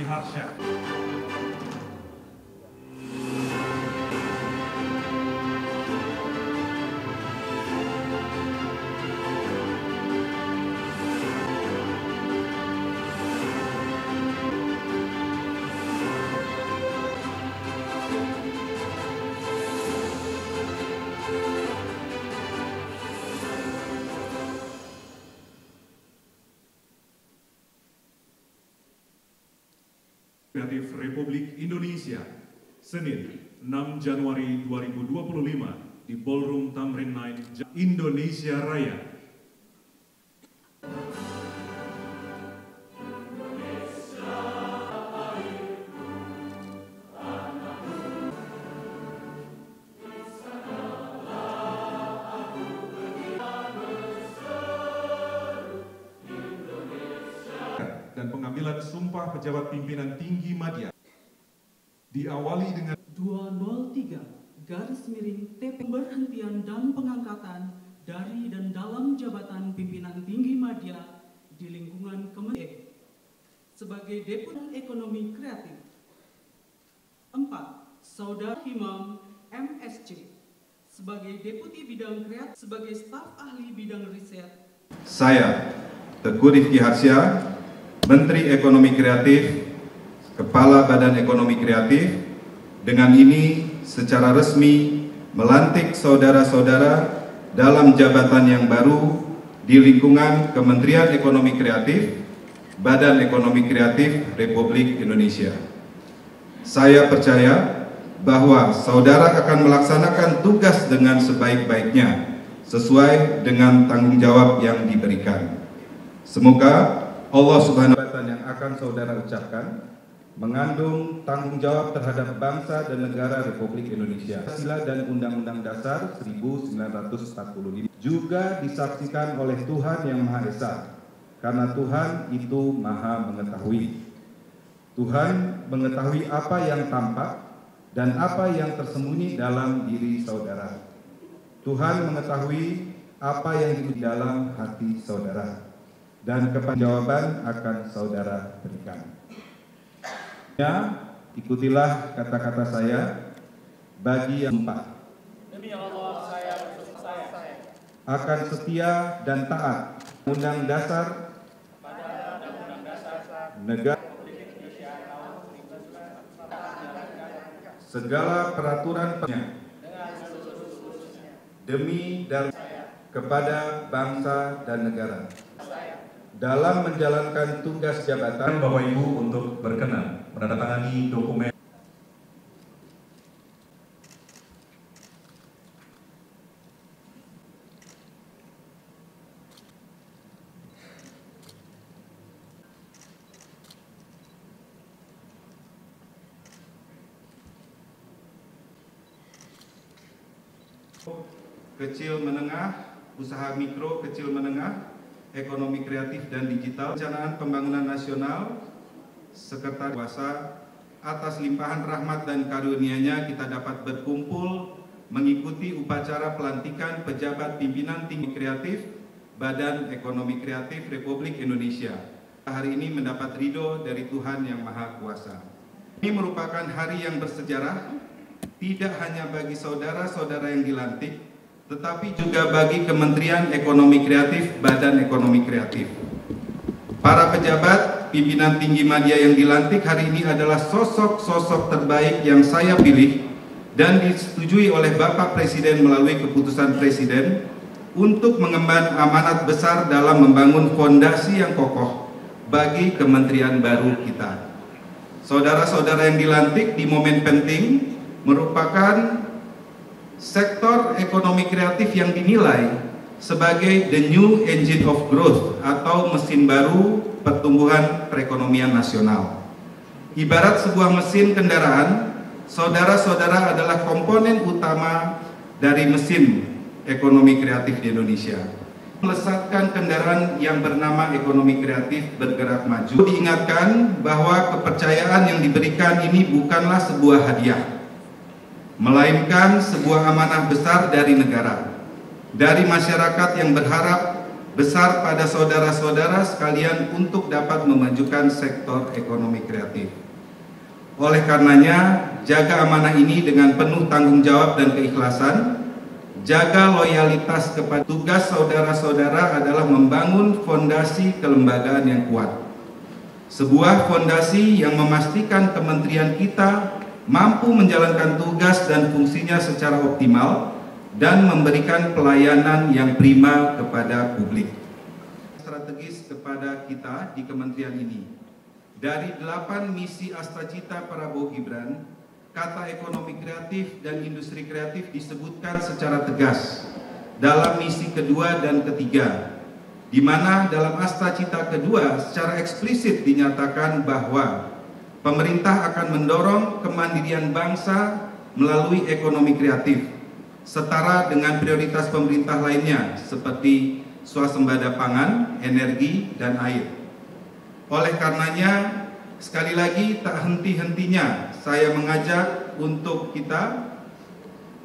Kiharsha. Kreatif Republik Indonesia, Senin 6 Januari 2025 di Ballroom Tamrin 9, Indonesia Raya. Dan pengambilan sumpah pejabat pimpinan tinggi media diawali dengan 203 garis miring TP pemberhentian dan pengangkatan dari dan dalam jabatan pimpinan tinggi media di lingkungan Kementerian sebagai Deputi Ekonomi Kreatif. 4. Saudara Himam MSC sebagai Deputi Bidang Kreatif sebagai staf ahli bidang riset. Saya, Teguh Rifki Harsha, Menteri Ekonomi Kreatif, Kepala Badan Ekonomi Kreatif, dengan ini secara resmi melantik saudara-saudara dalam jabatan yang baru di lingkungan Kementerian Ekonomi Kreatif, Badan Ekonomi Kreatif Republik Indonesia. Saya percaya bahwa saudara akan melaksanakan tugas dengan sebaik-baiknya, sesuai dengan tanggung jawab yang diberikan. Semoga Allah Subhanahu wa Ta'ala yang akan saudara ucapkan mengandung tanggung jawab terhadap bangsa dan negara Republik Indonesia. Pancasila dan Undang-Undang Dasar 1945 juga disaksikan oleh Tuhan Yang Maha Esa, karena Tuhan itu Maha Mengetahui. Tuhan mengetahui apa yang tampak dan apa yang tersembunyi dalam diri saudara. Tuhan mengetahui apa yang di dalam hati saudara, dan jawaban akan saudara berikan. Ya, ikutilah kata-kata saya bagi yang empat. Demi Allah, saya bersumpah saya akan setia dan taat Undang Dasar pada Undang-Undang Dasar Negara, segala peraturannya demi dan kepada bangsa dan negara. Dalam menjalankan tugas jabatan, Bapak Ibu untuk berkenan menandatangani dokumen. Kecil menengah, usaha mikro kecil menengah, ekonomi kreatif dan digital, Perencanaan Pembangunan Nasional, Sekretariat Kuasa, atas limpahan rahmat dan karunia-Nya kita dapat berkumpul mengikuti upacara pelantikan pejabat pimpinan tinggi kreatif Badan Ekonomi Kreatif Republik Indonesia. Hari ini mendapat ridho dari Tuhan Yang Maha Kuasa. Ini merupakan hari yang bersejarah, tidak hanya bagi saudara-saudara yang dilantik, tetapi juga bagi Kementerian Ekonomi Kreatif, Badan Ekonomi Kreatif. Para pejabat pimpinan tinggi media yang dilantik hari ini adalah sosok-sosok terbaik yang saya pilih dan disetujui oleh Bapak Presiden melalui keputusan Presiden untuk mengemban amanat besar dalam membangun fondasi yang kokoh bagi kementerian baru kita. Saudara-saudara yang dilantik di momen penting merupakan sektor ekonomi kreatif yang dinilai sebagai the new engine of growth atau mesin baru pertumbuhan perekonomian nasional. Ibarat sebuah mesin kendaraan, saudara-saudara adalah komponen utama dari mesin ekonomi kreatif di Indonesia. Melesatkan kendaraan yang bernama ekonomi kreatif bergerak maju. Diingatkan bahwa kepercayaan yang diberikan ini bukanlah sebuah hadiah, melainkan sebuah amanah besar dari negara, dari masyarakat yang berharap besar pada saudara-saudara sekalian untuk dapat memajukan sektor ekonomi kreatif. Oleh karenanya, jaga amanah ini dengan penuh tanggung jawab dan keikhlasan. Jaga loyalitas kepada tugas saudara-saudara adalah membangun fondasi kelembagaan yang kuat. Sebuah fondasi yang memastikan kementerian kita mampu menjalankan tugas dan fungsinya secara optimal dan memberikan pelayanan yang prima kepada publik. Strategis kepada kita di kementerian ini. Dari 8 misi Astacita Prabowo Gibran, kata ekonomi kreatif dan industri kreatif disebutkan secara tegas dalam misi kedua dan ketiga, di mana dalam Astacita kedua secara eksplisit dinyatakan bahwa pemerintah akan mendorong kemandirian bangsa melalui ekonomi kreatif, setara dengan prioritas pemerintah lainnya seperti swasembada pangan, energi, dan air. Oleh karenanya, sekali lagi tak henti-hentinya saya mengajak untuk kita,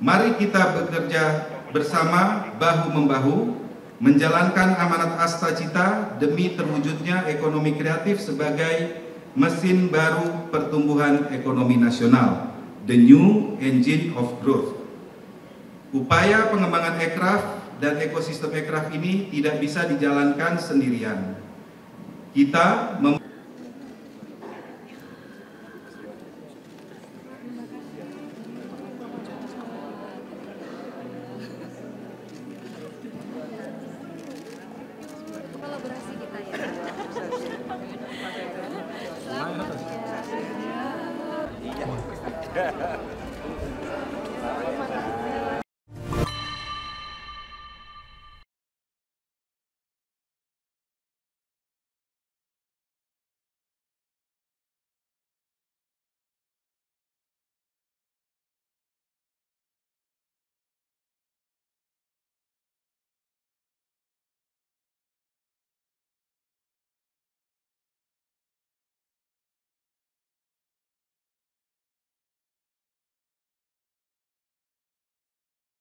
mari kita bekerja bersama bahu-membahu, menjalankan amanat Astacita demi terwujudnya ekonomi kreatif sebagai mesin baru pertumbuhan ekonomi nasional, the new engine of growth. Upaya pengembangan ekraf dan ekosistem ekraf ini tidak bisa dijalankan sendirian. Kita kolaborasi kita ya.